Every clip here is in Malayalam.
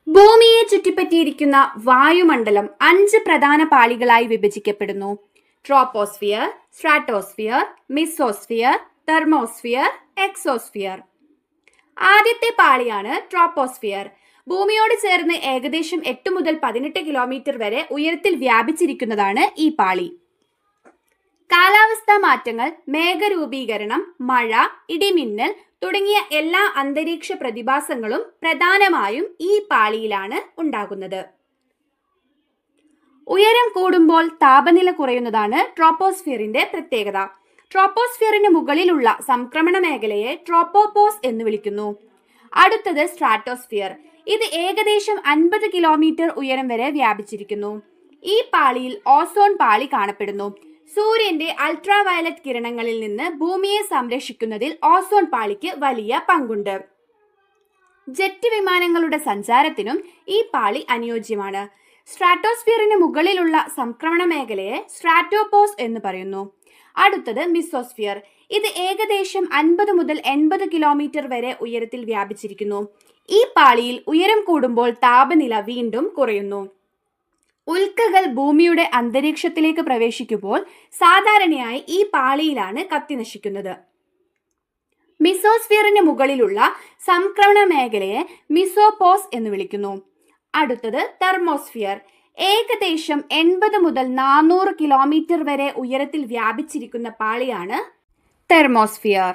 ഭൂമിയെ ചുറ്റിപ്പറ്റിയിരിക്കുന്ന വായുമണ്ഡലം 5 പ്രധാന പാളികളായി വിഭജിക്കപ്പെടുന്നു. Troposphere, stratosphere, mesosphere, thermosphere, exosphere. ആദ്യത്തെ പാളിയാണ് ട്രോപ്പോസ്ഫിയർ. ഭൂമിയോട് ചേർന്ന് ഏകദേശം 8 മുതൽ 18 കിലോമീറ്റർ വരെ ഉയരത്തിൽ വ്യാപിച്ചിരിക്കുന്നതാണ് ഈ പാളി. കാലാവസ്ഥാ മാറ്റങ്ങൾ, മേഘരൂപീകരണം, മഴ, ഇടിമിന്നൽ തുടങ്ങിയ എല്ലാ അന്തരീക്ഷ പ്രതിഭാസങ്ങളും പ്രധാനമായും ഈ പാളിയിലാണ് ഉണ്ടാകുന്നത്. ഉയരം കൂടുമ്പോൾ താപനില കുറയുന്നതാണ് ട്രോപ്പോസ്ഫിയറിന്റെ പ്രത്യേകത. ട്രോപ്പോസ്ഫിയറിന് മുകളിലുള്ള സംക്രമണ മേഖലയെ ട്രോപ്പോപോസ് എന്ന് വിളിക്കുന്നു. അടുത്തത് സ്ട്രാറ്റോസ്ഫിയർ. ഇത് ഏകദേശം 50 കിലോമീറ്റർ ഉയരം വരെ വ്യാപിച്ചിരിക്കുന്നു. ഈ പാളിയിൽ ഓസോൺ പാളി കാണപ്പെടുന്നു. സൂര്യന്റെ അൾട്രാവയലറ്റ് കിരണങ്ങളിൽ നിന്ന് ഭൂമിയെ സംരക്ഷിക്കുന്നതിൽ ഓസോൺ പാളിക്ക് വലിയ പങ്കുണ്ട്. ജെറ്റ് വിമാനങ്ങളുടെ സഞ്ചാരത്തിനും ഈ പാളി അനുയോജ്യമാണ്. സ്ട്രാറ്റോസ്ഫിയറിന് മുകളിലുള്ള സംക്രമണ മേഖലയെ സ്ട്രാറ്റോപോസ് എന്ന് പറയുന്നു. അടുത്തത് മിസോസ്ഫിയർ. ഇത് ഏകദേശം 50 മുതൽ 80 കിലോമീറ്റർ വരെ ഉയരത്തിൽ വ്യാപിച്ചിരിക്കുന്നു. ഈ പാളിയിൽ ഉയരം കൂടുമ്പോൾ താപനില വീണ്ടും കുറയുന്നു. ഉൽക്കകൾ ഭൂമിയുടെ അന്തരീക്ഷത്തിലേക്ക് പ്രവേശിക്കുമ്പോൾ സാധാരണയായി ഈ പാളിയിലാണ് കത്തിനശിക്കുന്നത്. മിസോസ്ഫിയറിന് മുകളിലുള്ള സംക്രമണ മേഖലയെ മിസോപോസ് എന്ന് വിളിക്കുന്നു. അടുത്തത് തെർമോസ്ഫിയർ. ഏകദേശം 80 മുതൽ 400 കിലോമീറ്റർ വരെ ഉയരത്തിൽ വ്യാപിച്ചിരിക്കുന്ന പാളിയാണ് തെർമോസ്ഫിയർ.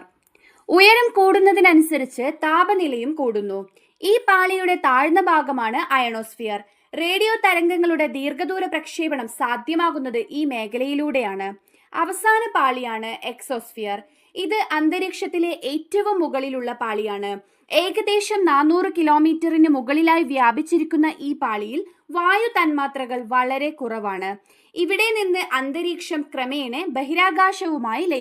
ഉയരം കൂടുന്നതിനനുസരിച്ച് താപനിലയും കൂടുന്നു. ഈ പാളിയുടെ താഴ്ന്ന ഭാഗമാണ് അയണോസ്ഫിയർ. റേഡിയോ തരംഗങ്ങളുടെ ദീർഘദൂര പ്രക്ഷേപണം സാധ്യമാകുന്നത് ഈ മേഖലയിലൂടെയാണ്. അവസാന പാളിയാണ് എക്സോസ്ഫിയർ. ഇത് അന്തരീക്ഷത്തിലെ ഏറ്റവും മുകളിലുള്ള പാളിയാണ്. ഏകദേശം 400 കിലോമീറ്ററിന് മുകളിലായി വ്യാപിച്ചിരിക്കുന്ന ഈ പാളിയിൽ വായു തന്മാത്രകൾ വളരെ കുറവാണ്. ഇവിടെ നിന്ന് അന്തരീക്ഷം ക്രമേണ ബഹിരാകാശവുമായി